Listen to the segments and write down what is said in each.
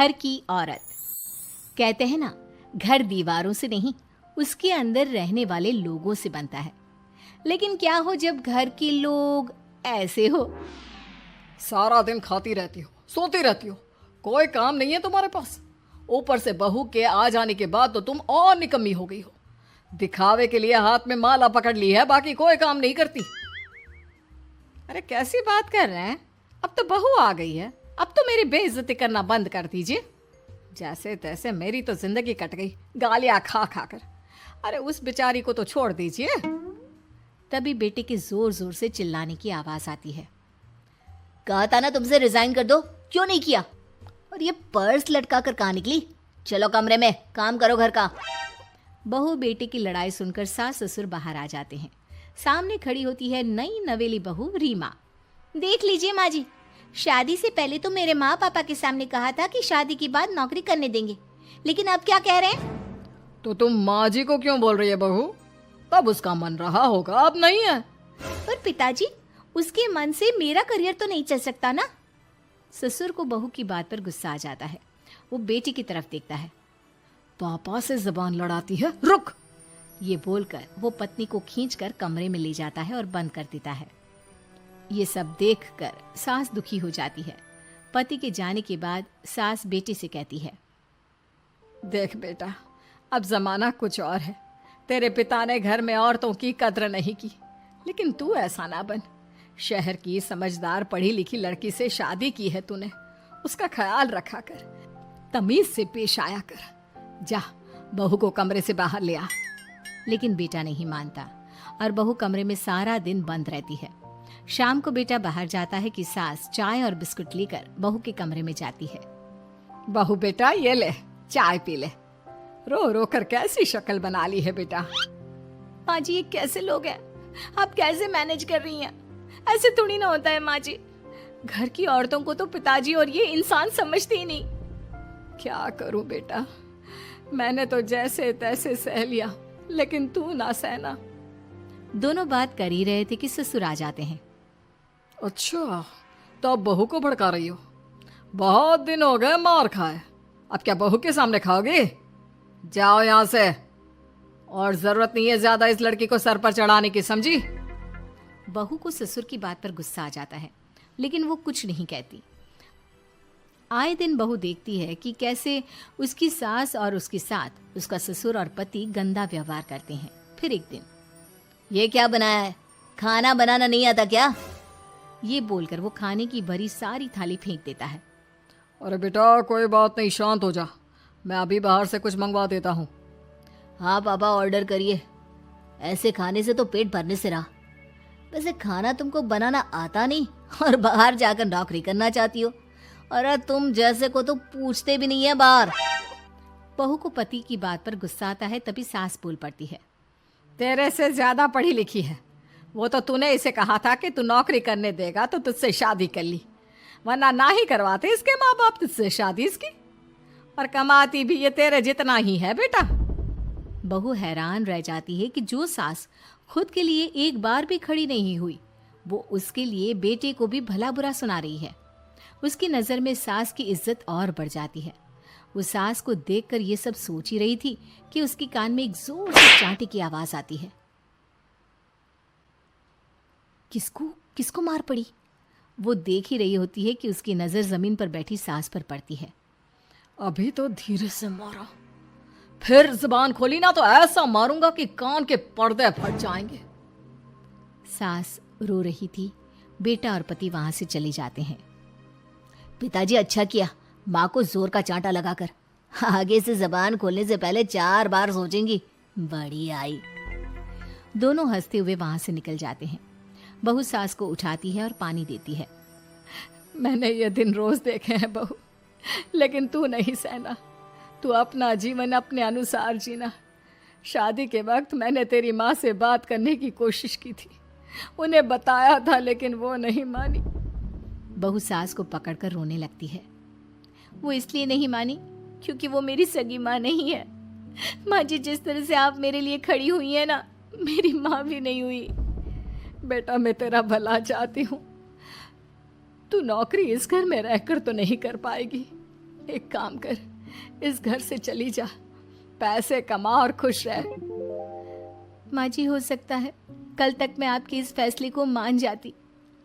घर की औरत। कहते हैं ना, घर दीवारों से नहीं, उसके अंदर रहने वाले लोगों से बनता है। लेकिन क्या हो जब घर के लोग ऐसे हो? सारा दिन खाती रहती हो, सोती रहती हो, कोई काम नहीं है तुम्हारे पास। ऊपर से बहू के आ जाने के बाद तो तुम और निकम्मी हो गई हो। दिखावे के लिए हाथ में माला पकड़ ली है, बाकी कोई काम नहीं करती। अरे कैसी बात कर रहे हैं? अब तो बहू आ गई है, अब तो मेरी बेइज्जती करना बंद कर दीजिए। जैसे तैसे मेरी तो जिंदगी कट गई, गालियां खा खा कर। अरे उस बेचारी को तो छोड़ दीजिए। तभी बेटे के जोर जोर से चिल्लाने की आवाज आती है। कहा था ना तुमसे रिजाइन कर दो, क्यों नहीं किया? और ये पर्स लटका कर कहाँ निकली? चलो कमरे में, काम करो घर का। बहू बेटे की लड़ाई सुनकर सास ससुर बाहर आ जाते हैं। सामने खड़ी होती है नई नवेली बहू रीमा। देख लीजिए माँ जी, शादी से पहले तो मेरे माँ पापा के सामने कहा था कि शादी के बाद नौकरी करने देंगे, लेकिन अब क्या कह रहे हैं? तो तुम माँ जी को क्यों बोल रही है बहू? तब उसका मन रहा होगा, अब नहीं है। पर पिताजी, उसके मन से मेरा करियर तो नहीं चल सकता ना। ससुर को बहू की बात पर गुस्सा आ जाता है। वो बेटी की तरफ देखता है। पापा से जबान लड़ाती है, रुक। ये बोलकर वो पत्नी को खींचकर कमरे में ले जाता है और बंद कर देता है। ये सब देखकर सास दुखी हो जाती है। पति के जाने के बाद सास बेटी से कहती है, देख बेटा, अब जमाना कुछ और है। तेरे पिता ने घर में औरतों की कद्र नहीं की, लेकिन तू ऐसा ना बन। शहर की समझदार पढ़ी लिखी लड़की से शादी की है तूने, उसका ख्याल रखा कर, तमीज से पेश आया कर। जा, बहू को कमरे से बाहर ले आ। लेकिन बेटा नहीं मानता और बहू कमरे में सारा दिन बंद रहती है। शाम को बेटा बाहर जाता है कि सास चाय और बिस्कुट लेकर बहू के कमरे में जाती है। बहू बेटा ये ले, चाय पी ले। रो रो कर कैसी शक्ल बना ली है बेटा। माँ जी, ये कैसे लोग हैं? आप कैसे मैनेज कर रही हैं? ऐसे थोड़ी ना होता है माँ जी। घर की औरतों को तो पिताजी और ये इंसान समझते ही नहीं। क्या करूं बेटा, मैंने तो जैसे तैसे सह लिया, लेकिन तू ना सहना। दोनों बात कर ही रहे थे कि ससुर आ जाते हैं। अच्छा, तो अब बहू को भड़का रही हो? बहुत दिन हो गए मार खाए, अब क्या बहू के सामने खाओगे? जाओ यहां से, और जरूरत नहीं है ज्यादा इस लड़की को सर पर चढ़ाने की, समझी? बहू को ससुर की बात पर गुस्सा आ जाता है, लेकिन वो कुछ नहीं कहती। आए दिन बहू देखती है कि कैसे उसकी सास और उसके साथ उसका ससुर और पति गंदा व्यवहार करते हैं। फिर एक दिन, ये क्या बनाया है? खाना बनाना नहीं आता क्या? ये बोलकर वो खाने की भरी सारी थाली फेंक देता है। अरे बेटा कोई बात नहीं, शांत हो जा, मैं अभी बाहर से कुछ मंगवा देता हूँ। हाँ पापा, ऑर्डर करिए। ऐसे खाने से तो पेट भरने से रहा। वैसे खाना तुमको बनाना आता नहीं और बाहर जाकर नौकरी करना चाहती हो। अरे तुम जैसे को तो पूछते भी नहीं है बाहर। बहू को पति की बात पर गुस्सा आता है, तभी सास बोल पड़ती है। तेरे से ज्यादा पढ़ी लिखी है, वो तो तूने इसे कहा था कि तू नौकरी करने देगा तो तुझसे शादी कर ली, वरना ना ही करवाते इसके माँ बाप तुझसे शादी इसकी। और कमाती भी ये तेरे जितना ही है बेटा। बहू हैरान रह जाती है कि जो सास खुद के लिए एक बार भी खड़ी नहीं हुई, वो उसके लिए बेटे को भी भला बुरा सुना रही है। उसकी नज़र में सास की इज्जत और बढ़ जाती है। वो सास को देखकर ये सब सोच ही रही थी कि उसके कान में एक जोर से चांटे की आवाज आती है। किसको किसको मार पड़ी? वो देख ही रही होती है कि उसकी नज़र जमीन पर बैठी सास पर पड़ती है। अभी तो धीरे से मारा, फिर जुबान खोली ना तो ऐसा मारूंगा कि कान के पर्दे फट जाएंगे। सास रो रही थी। बेटा और पति वहां से चले जाते हैं। पिताजी अच्छा किया माँ को जोर का चांटा लगाकर, आगे से जबान खोलने से पहले 4 बार सोचेंगी। बड़ी आई। दोनों हंसते हुए वहां से निकल जाते हैं। बहू सास को उठाती है और पानी देती है। मैंने ये दिन रोज देखे हैं बहू, लेकिन तू नहीं सहना। तू अपना जीवन अपने अनुसार जीना। शादी के वक्त मैंने तेरी माँ से बात करने की कोशिश की थी, उन्हें बताया था, लेकिन वो नहीं मानी। बहू सास को पकड़कर रोने लगती है। वो इसलिए नहीं मानी क्योंकि वो मेरी सगी माँ नहीं है। माँ जी, जिस तरह से आप मेरे लिए खड़ी हुई है ना, मेरी माँ भी नहीं हुई। बेटा मैं तेरा भला चाहती हूँ, तू नौकरी इस घर में रहकर तो नहीं कर पाएगी, एक काम कर, इस घर से चली जा, पैसे कमा और खुश रह। माँ जी, हो सकता है कल तक मैं आपके इस फैसले को मान जाती,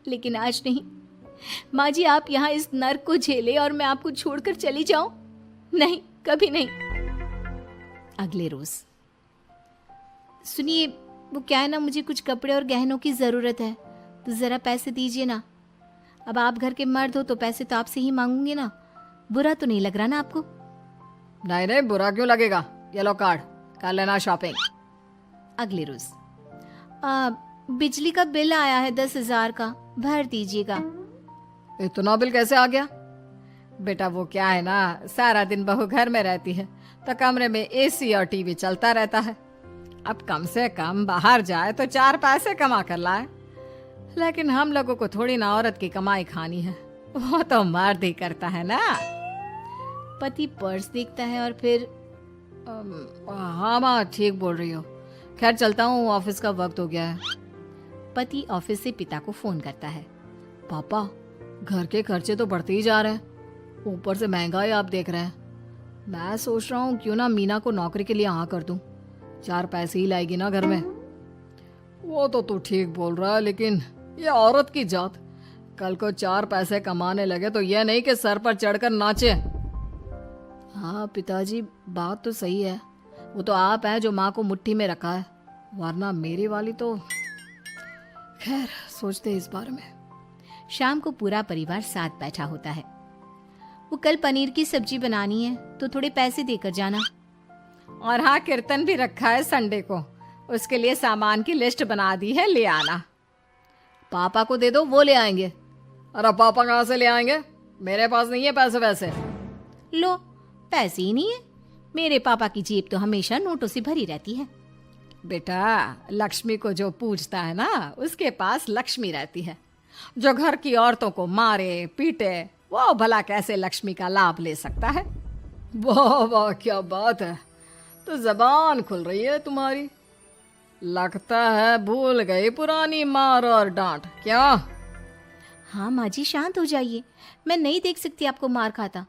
लेकिन आज नहीं। माँ जी, आप यहाँ इस नर्क को झेले और मैं आपको छोड़कर चली जाऊं? नहीं, कभी नहीं। अगले रोज, सुनिए, वो क्या है ना, मुझे कुछ कपड़े और गहनों की ज़रूरत है, तो ज़रा पैसे दीजिए ना। अब आप घर के मर्द हो तो पैसे तो आपसे ही मांगूंगी ना। बुरा तो नहीं लग रहा ना आपको? नहीं नहीं, बुरा क्यों लगेगा, ये लो कार्ड, कर लेना शॉपिंग। अगले रोज, बिजली का बिल आया है 10,000 का, भर दीजिएगा। इतना बिल कैसे आ गया? बेटा वो क्या है ना, सारा दिन बहू घर में रहती है तो कमरे में एसी और टीवी चलता रहता है। अब कम से कम बाहर जाए तो 4 पैसे कमा कर लाए, लेकिन हम लोगों को थोड़ी ना औरत की कमाई खानी है, वो तो मर्द ही करता है ना। पति पर्स देखता है और फिर हाँ माँ, ठीक बोल रही हो, खैर चलता हूँ, ऑफिस का वक्त हो गया है। पति ऑफिस से पिता को फोन करता है। पापा, घर के खर्चे तो बढ़ते ही जा रहे हैं, ऊपर से महंगाई आप देख रहे हैं। मैं सोच रहा हूँ क्यों ना मीना को नौकरी के लिए हाँ कर दूं, 4 पैसे ही लाएगी ना घर में। वो तो तू ठीक बोल रहा है, लेकिन ये औरत की जात, कल को 4 पैसे कमाने लगे तो यह नहीं कि सर पर चढ़कर नाचे। हाँ पिताजी, बात तो सही है, वो तो आप हैं जो माँ को मुट्ठी में रखा है, वरना मेरी वाली तो। खैर, सोचते इस बारे में। शाम को पूरा परिवार साथ बैठा होता है। वो कल पनीर की सब्जी बनानी है तो थोड़े पैसे देकर जाना। और हाँ, कीर्तन भी रखा है संडे को, उसके लिए सामान की लिस्ट बना दी है, ले आना। पापा को दे दो, वो ले आएंगे। अरे पापा कहाँ से ले आएंगे, मेरे पास नहीं है पैसे वैसे। लो, पैसे ही नहीं है? मेरे पापा की जेब तो हमेशा नोटों से भरी रहती है। बेटा, लक्ष्मी को जो पूजता है ना, उसके पास लक्ष्मी रहती है। जो घर की औरतों को मारे पीटे, वो भला कैसे लक्ष्मी का लाभ ले सकता है? वाह वाह, क्या बात है, तो जबान खुल रही है तुम्हारी। लगता है भूल गई पुरानी मार और डांट, क्या? हाँ माँ जी, शांत हो जाइए, मैं नहीं देख सकती आपको मार खाता,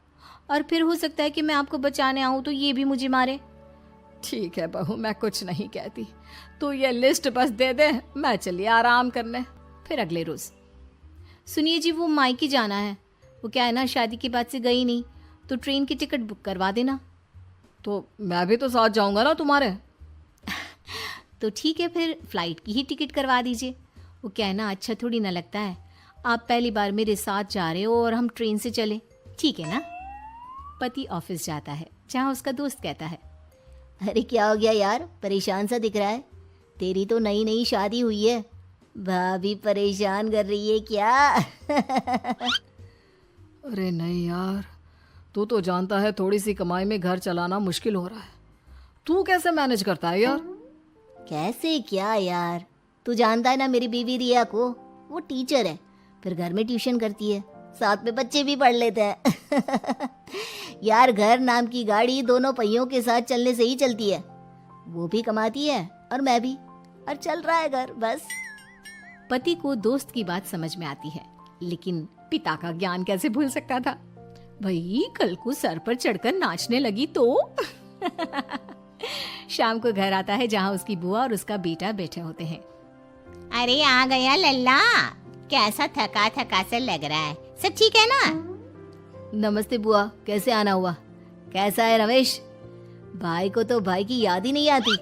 और फिर हो सकता है कि मैं आपको बचाने आऊं तो ये भी मुझे मारे। ठीक है बहू, मैं कुछ नहीं कहती, तू ये लिस्ट बस दे दे, मैं चलिए आराम करने। फिर अगले रोज, सुनिए जी, वो मायके जाना है, वो क्या है ना, शादी के बाद से गई नहीं, तो ट्रेन की टिकट बुक करवा देना। तो मैं भी तो साथ जाऊंगा ना तुम्हारे। तो ठीक है, फिर फ्लाइट की ही टिकट करवा दीजिए। वो क्या है ना, अच्छा थोड़ी ना लगता है, आप पहली बार मेरे साथ जा रहे हो और हम ट्रेन से चले, ठीक है ना? पति ऑफिस जाता है, जहाँ उसका दोस्त कहता है, अरे क्या हो गया यार, परेशान सा दिख रहा है, तेरी तो नई नई शादी हुई है, भाभी परेशान कर रही है क्या? अरे नहीं यार, तू तो जानता है थोड़ी सी कमाई में घर चलाना मुश्किल हो रहा है, तू कैसे मैनेज करता है यार? कैसे क्या यार, तू जानता है ना मेरी बीवी रिया को, वो टीचर है, फिर घर में ट्यूशन करती है, साथ में बच्चे भी पढ़ लेते हैं। यार, घर नाम की गाड़ी दोनों पहियों के साथ चलने से ही चलती है, वो भी कमाती है और मैं भी, और चल रहा है घर बस। पति को दोस्त की बात समझ में आती है, लेकिन पिता का ज्ञान कैसे भूल सकता था? भाई, कल को सर पर चढ़कर नाचने लगी तो। शाम को घर आता है, जहाँ उसकी बुआ और उसका बेटा बैठे होते हैं। अरे आ गया लल्ला, कैसा थका थका सा लग रहा है, सब ठीक है ना? नमस्ते बुआ, कैसे आना हुआ? कैसा है रमेश? भाई को तो भाई की याद ही नहीं आती।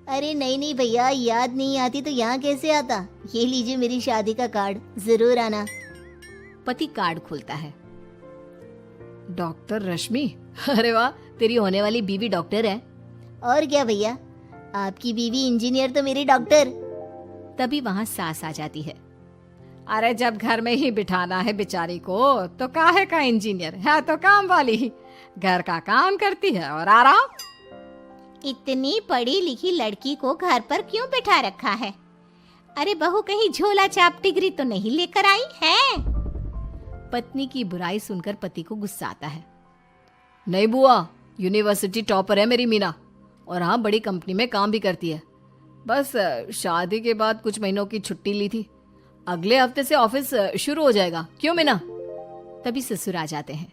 अरे नहीं नहीं भैया, याद नहीं आती तो यहाँ कैसे आता, ये लीजिए मेरी शादी का कार्ड, जरूर आना। पति कार्ड खोलता है। डॉक्टर रश्मि, अरे वाह, तेरी होने वाली बीवी डॉक्टर है। और क्या भैया, आपकी बीवी इंजीनियर तो मेरी डॉक्टर। तभी वहाँ सास आ जाती है। अरे जब घर में ही बिठाना है बेचारी को, तो काहे का इंजीनियर है, तो काम वाली ही, घर का काम करती है और आराम। इतनी पढ़ी लिखी लड़की को घर पर क्यों बिठा रखा है? अरे बहू कहीं झोला छाप डिग्री तो नहीं लेकर आई है? पत्नी की बुराई सुनकर पति को गुस्सा आता है। नहीं बुआ, यूनिवर्सिटी टॉपर है मेरी मीना, और हाँ, बड़ी कंपनी में काम भी करती है। बस शादी के बाद कुछ महीनों की छुट्टी ली थी, अगले हफ्ते से ऑफिस शुरू हो जाएगा। क्यों मीना? तभी ससुर आ जाते हैं।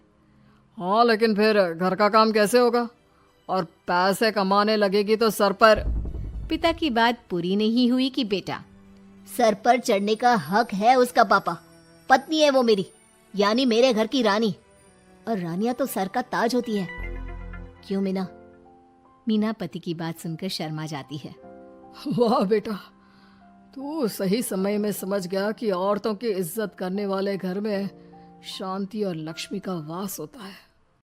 हाँ, लेकिन फिर घर का काम कैसे होगा? और पैसे कमाने लगेगी तो सर पर। पिता की बात पूरी नहीं हुई कि बेटा, सर पर चढ़ने का हक है उसका पापा। पत्नी है वो मेरी, यानी मेरे घर की रानी। और रानियां तो सर का ताज होती है। क्यों मीना? मीना पति की बात सुनकर शर्मा जाती है। वाह बेटा, तू सही समय में समझ गया कि औरतों की इज्जत करने वाले घर में शांति और लक्ष्मी का वास होता है।